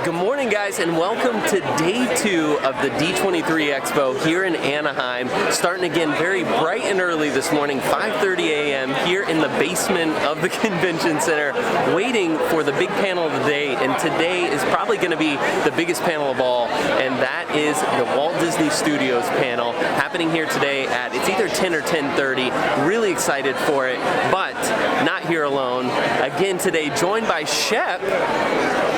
Good morning, guys, and welcome to day 2 of the D23 Expo here in Anaheim. Starting again very bright and early this morning, 5:30 a.m. here in the basement of the convention center, waiting for the big panel of the day. And today is probably going to be the biggest panel of all, and that is the Walt Disney Studios Panel, happening here today at, it's either 10 or 10:30. Really excited for it, but not here alone. Again today, joined by Shep.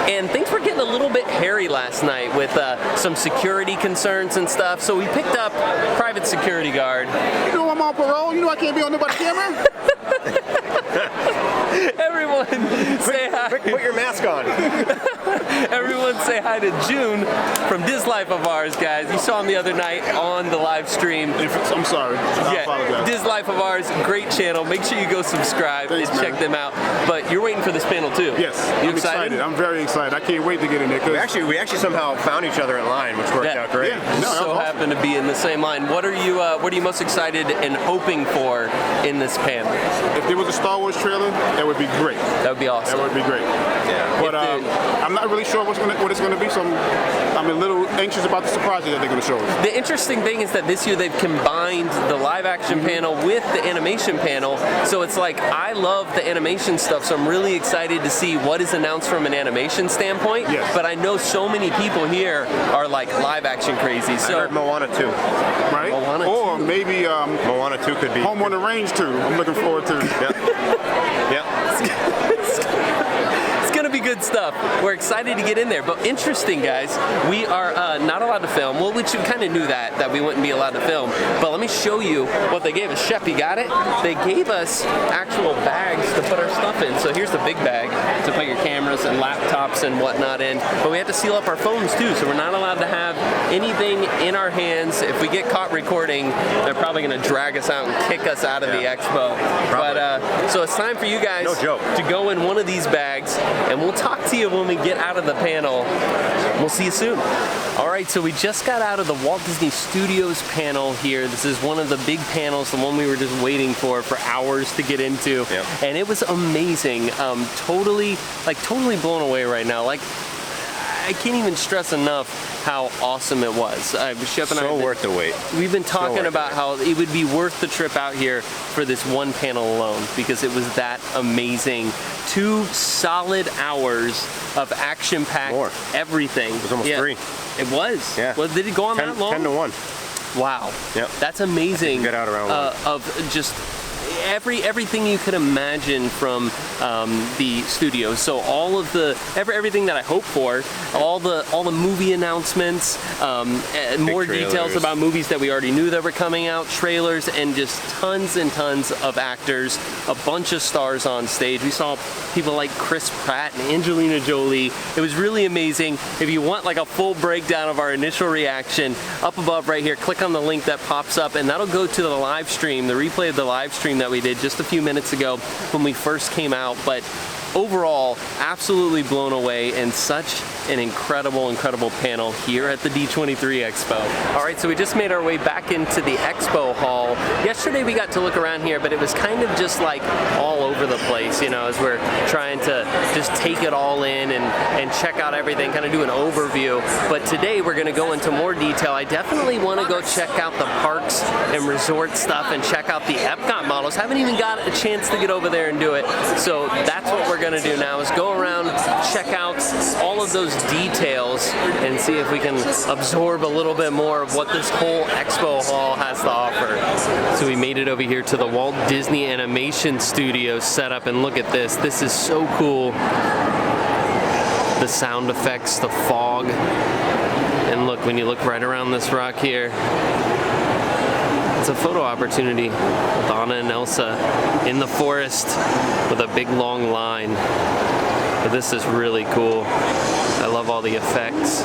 And things were getting a little bit hairy last night with some security concerns and stuff, so we picked up private security guard. You know I'm on parole, you know I can't be on nobody's camera. Everyone say hi. Put your mask on. Everyone say hi to June from This Life of Ours, guys. You saw him the other night on the live stream. I'm sorry. I apologize. This Life of Ours, great channel. Make sure you go subscribe and check them out. But you're waiting for this panel too. Yes. You I'm excited? I'm very excited. I can't wait to get in there. We actually somehow found each other in line, which worked out great. Yeah. No, so awesome. happen to be in the same line. What are you most excited and hoping for in this panel? If there was a Star Wars trailer, that would be great. That would be awesome. That would be great. Yeah. But I'm not really sure what it's going to be, so I'm a little anxious about the surprises that they're going to show us. The interesting thing is that this year they've combined the live action panel with the animation panel, so it's like I love the animation stuff, so I'm really excited to see what is announced from an animation standpoint. Yes. But I know so many people here are like live action crazy. So I heard Moana 2. Right? Moana or 2. maybe Moana 2 could be. Home on the Range 2. I'm looking forward to. Yeah. It's gonna be good stuff. We're excited to get in there. But interesting, guys, we are not allowed to film. Well, we kind of knew that we wouldn't be allowed to film. But let me show you what they gave us. Shep, you got it? They gave us actual bags to put our stuff in. So here's the big bag to put your cameras and laptops and whatnot in. But we have to seal up our phones too, so we're not allowed to have anything in our hands. If we get caught recording, they're probably gonna drag us out and kick us out of the expo. Probably. But so it's time for you guys to go in one of these bags, and we'll talk to you when we get out of the panel. We'll see you soon. All right, so we just got out of the Walt Disney Studios panel here. This is one of the big panels, the one we were just waiting for hours to get into. Yep. And it was amazing. Totally blown away right now. Like, I can't even stress enough how awesome it was. Shep and I worth the wait. We've been talking about how it would be worth the trip out here for this one panel alone, because it was that amazing. 2 solid hours of action-packed everything. It was almost 3. It was. Yeah. Well, did it go on that long? 10 to 1. Wow. Yep. That's amazing. Get out around of just everything you could imagine from the studio. So all of the everything that I hope for, all the movie announcements, more details about movies that we already knew that were coming out, trailers, and just tons and tons of actors, a bunch of stars on stage. We saw people like Chris Pratt and Angelina Jolie. It was really amazing. If you want like a full breakdown of our initial reaction, up above right here, click on the link that pops up, and that'll go to the live stream, the replay of the live stream that we did just a few minutes ago when we first came out. But overall, absolutely blown away, and such an incredible panel here at the D23 Expo. All right, so we just made our way back into the expo hall. Yesterday we got to look around here, but it was kind of just like all over the place, you know, as we're trying to just take it all in and check out everything, kind of do an overview. But today we're gonna go into more detail. I definitely wanna go check out the parks and resort stuff and check out the Epcot models. Haven't even got a chance to get over there and do it. So that's what we're gonna do now, is go around, check out all of those details, and see if we can absorb a little bit more of what this whole expo hall has to offer. So we made it over here to the Walt Disney Animation Studios setup, and look at this. This is so cool. The sound effects, the fog, and look, when you look right around this rock here, it's a photo opportunity with Anna and Elsa in the forest with a big long line. But this is really cool. I love all the effects.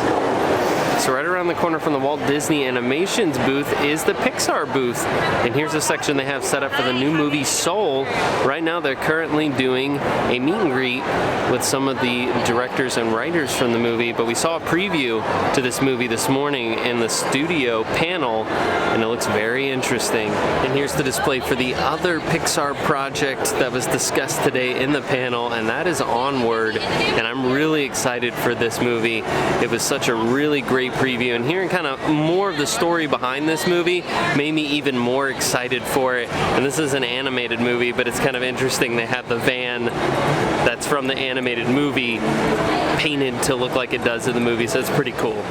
So right around the corner from the Walt Disney Animations booth is the Pixar booth. And here's a section they have set up for the new movie Soul. Right now they're currently doing a meet and greet with some of the directors and writers from the movie, but we saw a preview to this movie this morning in the studio panel, and it looks very interesting. And here's the display for the other Pixar project that was discussed today in the panel, and that is Onward. And I'm really excited for this movie. It was such a really great preview, and hearing kind of more of the story behind this movie made me even more excited for it. And this is an animated movie, but it's kind of interesting. They have the van that's from the animated movie painted to look like it does in the movie, so it's pretty cool.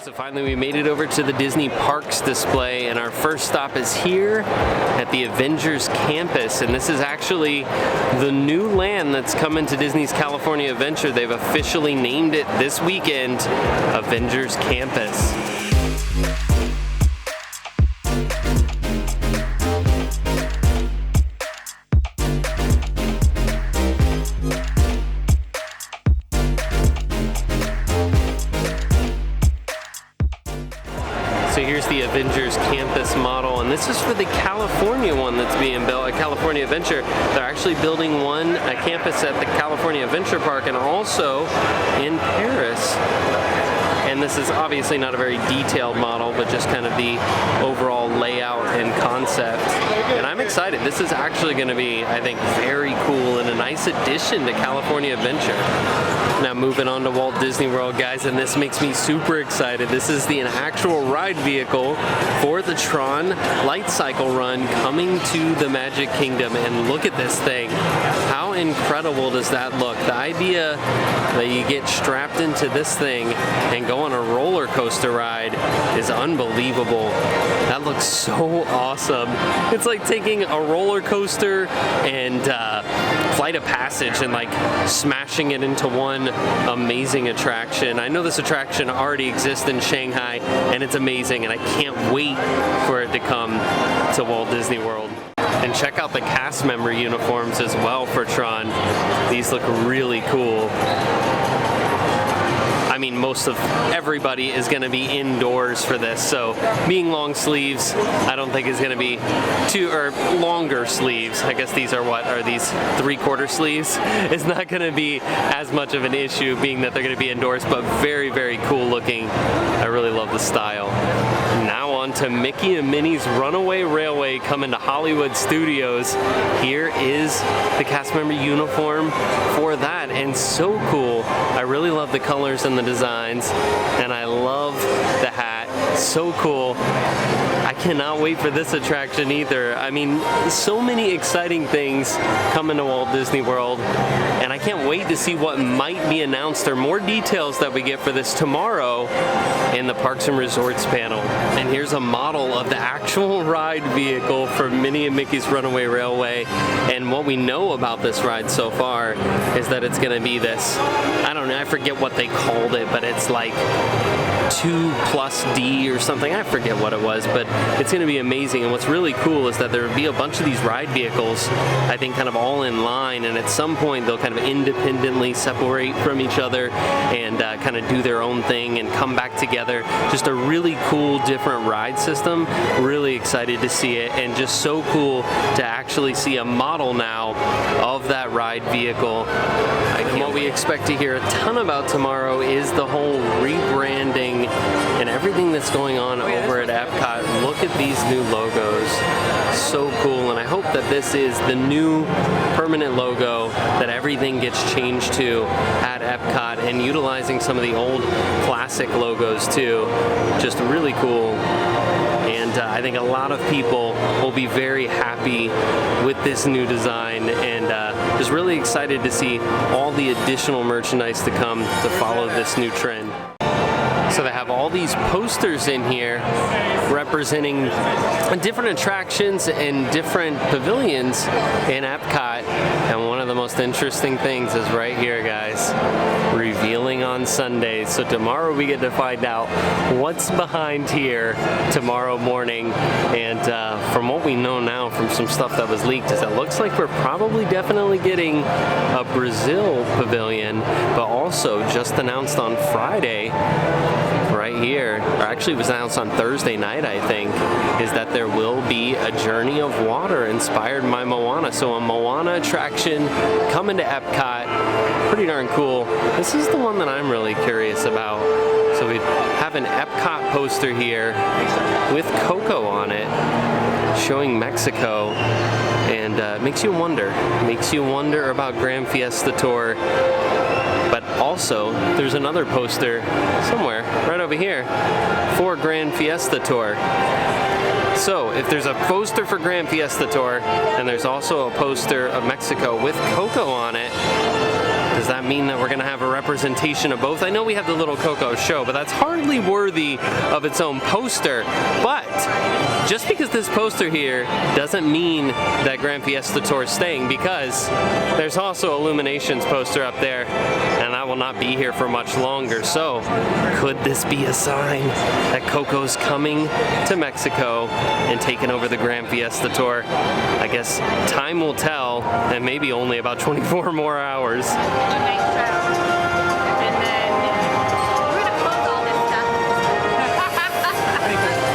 So finally we made it over to the Disney Parks display, and our first stop is here at the Avengers campus, and this is actually the new land that's coming to Disney's California Adventure. They've officially named it this weekend Avengers Campus. So here's the Avengers campus model, and this is for the California one that's being built at California Adventure. They're actually building a campus at the California Adventure Park and also in Paris. And this is obviously not a very detailed model, but just kind of the overall layout and concept. And I'm excited. This is actually going to be, I think, very cool and a nice addition to California Adventure. Now moving on to Walt Disney World, guys, and this makes me super excited. This is an actual ride vehicle for the Tron Light Cycle Run coming to the Magic Kingdom. And look at this thing. How incredible does that look? The idea that you get strapped into this thing and go on a roller coaster ride is unbelievable. That looks so awesome. It's like taking a roller coaster and Flight of Passage and like smashing it into one amazing attraction. I know this attraction already exists in Shanghai and it's amazing, and I can't wait for it to come to Walt Disney World. And check out the cast member uniforms as well for Tron. These look really cool. I mean, most of everybody is going to be indoors for this, so being long sleeves, I don't think is going to be longer sleeves. I guess these are these 3/4 sleeves? It's not going to be as much of an issue, being that they're going to be indoors, but very, very cool looking. I really love the style. Now on to Mickey and Minnie's Runaway Railway coming to Hollywood Studios. Here is the cast member uniform for that, and so cool. I really love the colors and the designs, and I love the hat. So cool. I cannot wait for this attraction either. I mean, so many exciting things coming to Walt Disney World, and I can't wait to see what might be announced or more details that we get for this tomorrow in the Parks and Resorts panel. And here's a model of the actual ride vehicle for Minnie and Mickey's Runaway Railway, and what we know about this ride so far is that it's going to be this, I don't know, I forget what they called it, but it's like 2+D or something. I forget what it was, but it's going to be amazing. And what's really cool is that there will be a bunch of these ride vehicles, I think, kind of all in line, and at some point they'll kind of independently separate from each other and kind of do their own thing and come back together. Just a really cool, different ride system. Really excited to see it, and just so cool to actually see a model now of that ride vehicle. And what we expect to hear a ton about tomorrow is the whole rebranding and everything that's going on over at Epcot. Look at these new logos. So cool, and I hope that this is the new permanent logo that everything gets changed to at Epcot, and utilizing some of the old classic logos too. Just really cool. And I think a lot of people will be very happy with this new design, and just really excited to see all the additional merchandise to come to follow this new trend. So they have all these posters in here representing different attractions and different pavilions in Epcot. And one of the most most interesting things is right here, guys. Revealing on Sundays. So tomorrow we get to find out what's behind here tomorrow morning. And from what we know now from some stuff that was leaked is it looks like we're probably definitely getting a Brazil pavilion, but also just announced on Friday right here, or actually it was announced on Thursday night, I think, is that there will be a Journey of Water inspired by Moana. So a Moana attraction coming to Epcot. Pretty darn cool. This is the one that I'm really curious about. So we have an Epcot poster here with Coco on it, showing Mexico, and makes you wonder about Grand Fiesta Tour. But also, there's another poster somewhere, right over here, for Grand Fiesta Tour. So, if there's a poster for Grand Fiesta Tour, and there's also a poster of Mexico with Coco on it, does that mean that we're going to have a representation of both? I know we have the little Coco show, but that's hardly worthy of its own poster. But just because this poster here doesn't mean that Grand Fiesta Tour is staying, because there's also Illumination's poster up there, and I will not be here for much longer. So, could this be a sign that Coco's coming to Mexico and taking over the Grand Fiesta Tour? I guess time will tell, and maybe only about 24 more hours. Nice job. And then we're gonna close all this stuff.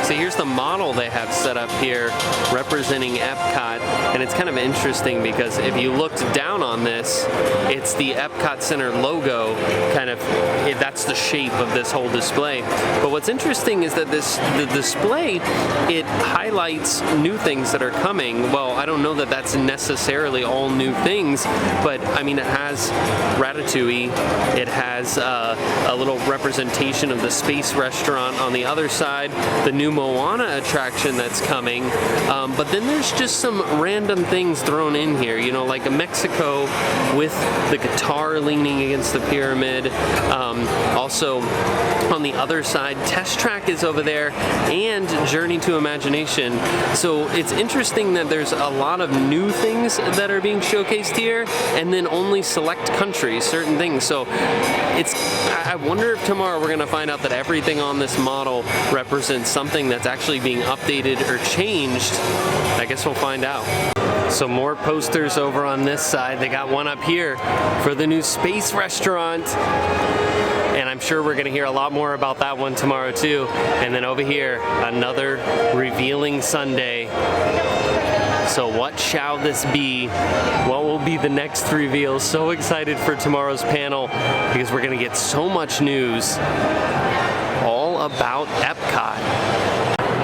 So here's the model they have set up here representing Epcot, and it's kind of interesting because if you looked down on this, it's the Epcot Center logo, kind of, that's the shape of this whole display. But what's interesting is that the display, it highlights new things that are coming. Well, I don't know that that's necessarily all new things, but I mean, it has Ratatouille, it has a little representation of the space restaurant on the other side, the new Moana attraction that's coming, but then there's just some random things thrown in here, you know, like a Mexico with the guitar leaning against the pyramid. Also on the other side, Test Track is over there, and Journey to Imagination. So it's interesting that there's a lot of new things that are being showcased here, and then only select countries, certain things. So I wonder if tomorrow we're going to find out that everything on this model represents something that's actually being updated or changed. I guess we'll find out. So more posters over on this side. They got one up here for the new space restaurant. And I'm sure we're going to hear a lot more about that one tomorrow too. And then over here, another revealing Sunday. So what shall this be? What will be the next reveal? So excited for tomorrow's panel because we're going to get so much news all about Epcot.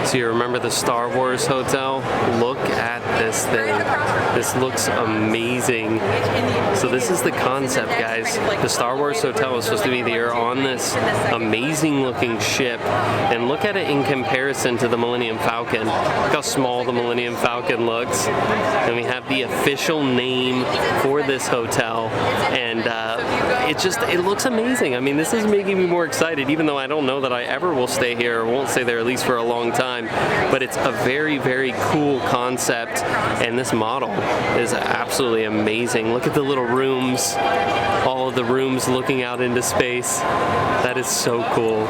So you remember the Star Wars hotel? Look at this thing. This looks amazing. So this is the concept, guys. The Star Wars hotel is supposed to be there on this amazing looking ship. And look at it in comparison to the Millennium Falcon. Look how small the Millennium Falcon looks. And we have the official name for this hotel. And it looks amazing. I mean, this is making me more excited, even though I don't know that I ever will stay here or won't stay there at least for a long time. But it's a very, very cool concept, and this model is absolutely amazing. Look at the little rooms, all of the rooms looking out into space. That is so cool.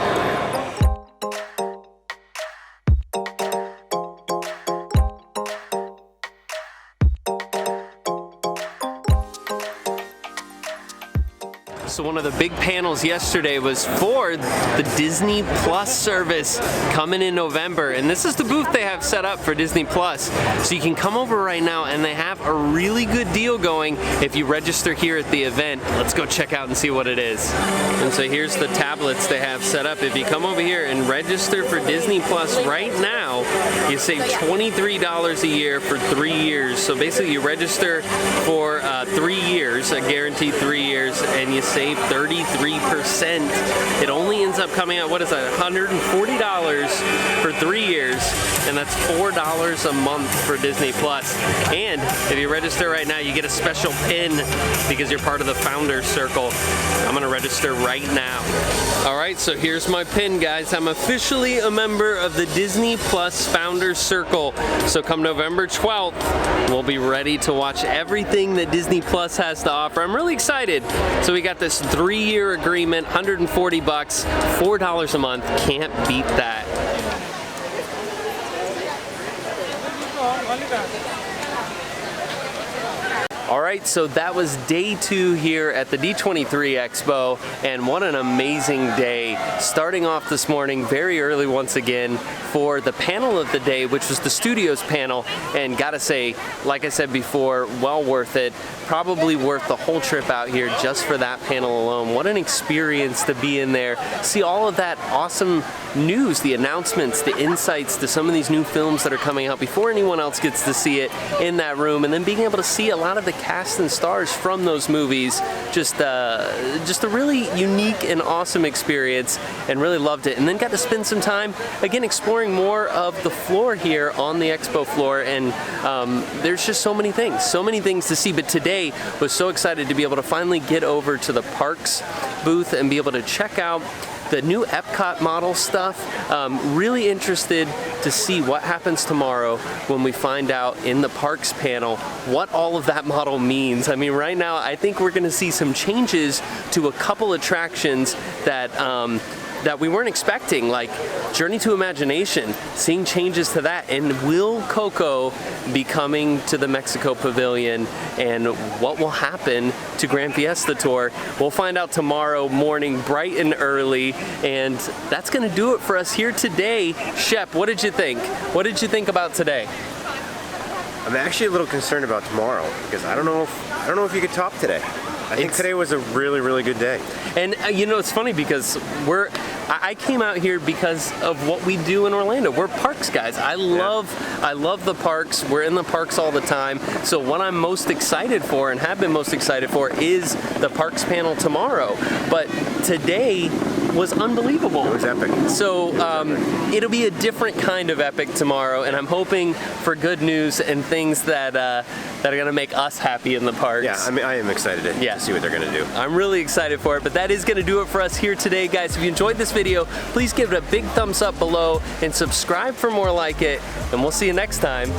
So one of the big panels yesterday was for the Disney Plus service coming in November, and this is the booth they have set up for Disney Plus. So you can come over right now, and they have a really good deal going if you register here at the event. Let's go check out and see what it is. And so here's the tablets they have set up. If you come over here and register for Disney Plus right now, you save $23 a year for 3 years. So basically you register for 3 years, a guaranteed 3 years, and you save save 33%. It only ends up coming out, what is that, $140 for 3 years, and that's $4 a month for Disney Plus. And if you register right now, you get a special pin because you're part of the Founders Circle. I'm gonna register right now. All right, so here's my pin, guys. I'm officially a member of the Disney Plus Founders Circle. So come November 12th, we'll be ready to watch everything that Disney Plus has to offer. I'm really excited. So we got this 3-year agreement, $140, $4 a month. Can't beat that. All right, so that was day 2 here at the D23 Expo, and what an amazing day. Starting off this morning very early once again for the panel of the day, which was the Studios panel, and gotta say, like I said before, well worth it. Probably worth the whole trip out here just for that panel alone. What an experience to be in there, see all of that awesome news, the announcements, the insights to some of these new films that are coming out before anyone else gets to see it in that room, and then being able to see a lot of the cast and stars from those movies. Just a really unique and awesome experience, and really loved it. And then got to spend some time again exploring more of the floor here on the expo floor, and there's just so many things to see. But today was so excited to be able to finally get over to the parks booth and be able to check out the new Epcot model stuff. Really interested to see what happens tomorrow when we find out in the parks panel what all of that model means. I mean, right now I think we're gonna see some changes to a couple attractions that that we weren't expecting, like Journey to Imagination, seeing changes to that, and will Coco be coming to the Mexico Pavilion, and what will happen to Grand Fiesta Tour? We'll find out tomorrow morning, bright and early, and that's gonna do it for us here today. Shep, what did you think? What did you think about today? I'm actually a little concerned about tomorrow because I don't know if you could top today. I think today was a really, really good day. And you know, it's funny because I came out here because of what we do in Orlando. We're parks guys. I love the parks. We're in the parks all the time. So what I'm most excited for, and have been most excited for, is the parks panel tomorrow. But today was unbelievable. It was epic. So it'll be a different kind of epic tomorrow, and I'm hoping for good news and things that are gonna make us happy in the parks. Yeah, I mean, I am excited to see what they're gonna do. I'm really excited for it, but that is gonna do it for us here today, guys. If you enjoyed this video, please give it a big thumbs up below and subscribe for more like it, and we'll see you next time.